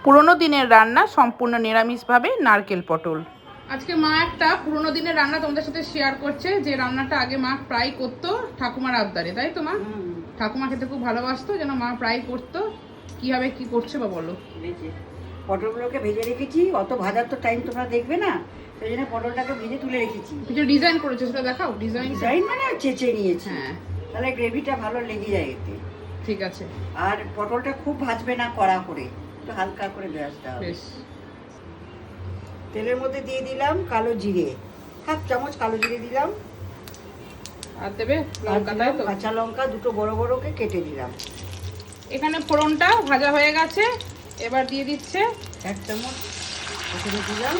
পুরোনো দিনের রান্না সম্পূর্ণ নিরামিষভাবে নারকেল পটল। আজকে মা একটা পুরোনো দিনের রান্না তোমাদের সাথে শেয়ার করছে, যে রান্নাটা আগে মা প্রায় করতো ঠাকুমার আবদারে, তাই তো মা? ঠাকুমা খেতে খুব ভালোবাসতো, যেন মা প্রায় করতো। কিভাবে কি করছে বা বলো। পটলগুলোকে ভেজে রেখেছি, অত ভাজার তো টাইম তোমরা দেখবে না, সেই জন্য পটলটাকে ভেজে তুলে রেখেছি। কিছু ডিজাইন করেছে, সেটা দেখাও। ডিজাইন মানে চেঁচে নিয়েছি। হ্যাঁ, তাহলে গ্রেভিটা ভালো লেগে যায় এতে। ঠিক আছে। আর পটলটা খুব ভাজবে না কড়া করে, একটু হালকা করে ভাজতে হবে। বেশ। তেলের মধ্যে দিয়ে দিলাম কালো জিরে, 1/2 চামচ কালো জিরে দিলাম। আর দেবে লঙ্কা, তাই তো? কাঁচা লঙ্কা দুটো বড় বড়কে কেটে দিলাম। এখানে ফোড়নটা ভাজা হয়ে গেছে, এবার দিয়ে দিচ্ছে 1 চামচ এখানে দিলাম,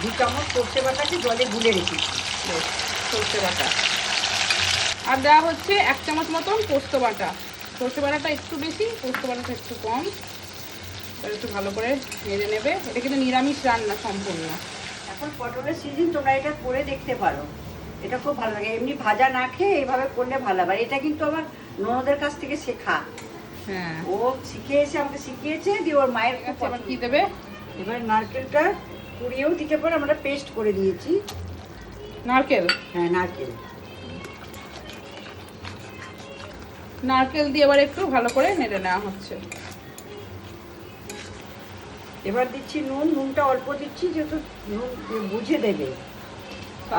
2 চামচ সর্ষে বাটাকে জলে গুলে রেখেছি। বেশ, সর্ষে বাটা। আর দেওয়া হচ্ছে 1 চামচ মতন পোস্ত বাটা। সর্ষে বাটাটা একটু বেশি, পোস্ত বাটাটা একটু কম। তাহলে একটু ভালো করে নেড়ে নেবে। এটা কিন্তু নিরামিষ রান্না সম্পূর্ণ। এখন পটলের সিজন, তোমরা এটা করে দেখতে পারো, এটা খুব ভালো লাগে। এমনি ভাজা না খেয়ে এইভাবে করলে ভালো লাগে। এটা কিন্তু আমার ননদের কাছ থেকে শেখা। হ্যাঁ, ও শিখে এসে আমাকে শিখিয়েছে, দিয়ে ওর মায়ের খুব আচ্ছা, এবার পছন্দ। কি দেবে? এবার নারকেলটা কুড়িয়েও দিতে পারো, আমরা পেস্ট করে দিয়েছি। নারকেল। হ্যাঁ, নারকেল নারকেল দিয়ে এবার একটু ভালো করে নেড়ে নেওয়া হচ্ছে। এবার দিচ্ছি নুন। নুনটা অল্প দিচ্ছি, যেহেতু নুন বুঝে দেবে।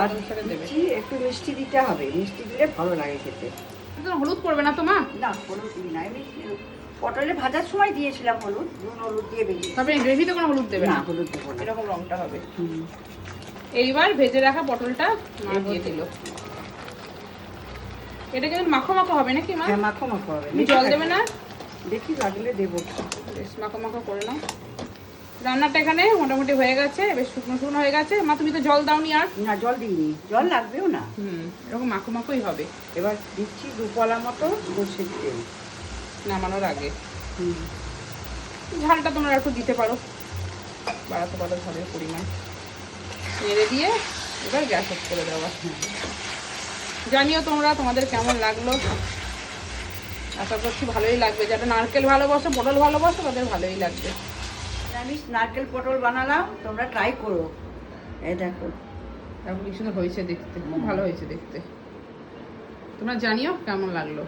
আর দিচ্ছি একটু মিষ্টি দিতে হবে, মিষ্টি দিলে ভালো লাগে খেতে। হলুদ পড়বে না তো মা? না, হলুদ দিই না, এমনি পটলে ভাজার সময় দিয়েছিলাম হলুদ, নুন হলুদ দিয়ে ভেজে। তবে গ্রেভিতে কোনো হলুদ দেবে না, না? হলুদ দেবো না। এরকম রংটা হবে। এইবার ভেজে রাখা পটলটা মা দিয়ে দিল। এটা কিন্তু মাখো মাখো হবে নাকি মা? হ্যাঁ, মাখো মাখো হবে। জল দেবে না? দেখি লাগলে দেবো। বেশ মাখো মাখো করে নাও। রান্নাটা এখানে মোটামুটি হয়ে গেছে, বেশ শুকনো শুকনো হয়ে গেছে। মা তুমি তো জল দাওনি আর? না, জল দিইনি, জল লাগবেও না। এরকম মাখো মাখোই হবে। এবার দিচ্ছি 2 কলা মতো সর্ষের তেল নামানোর আগে। ঝালটা তোমরা একটু দিতে পারো, বাড়াতে পারো ঝালের পরিমাণ। নেড়ে দিয়ে এবার গ্যাস অফ করে দেওয়া। জানিও তোমরা তোমাদের কেমন লাগলো। আশা করছি ভালোই লাগবে। যারা নারকেল ভালোবাসো, পটল ভালোবাসো, তাদের ভালোই লাগবে। আমি নারকেল পটল বানালাম, তোমরা ট্রাই করো। এই দেখো তারপর কি সুন্দর হয়েছে দেখতে, খুব ভালো হয়েছে দেখতে। তোমরা জানিও কেমন লাগলো।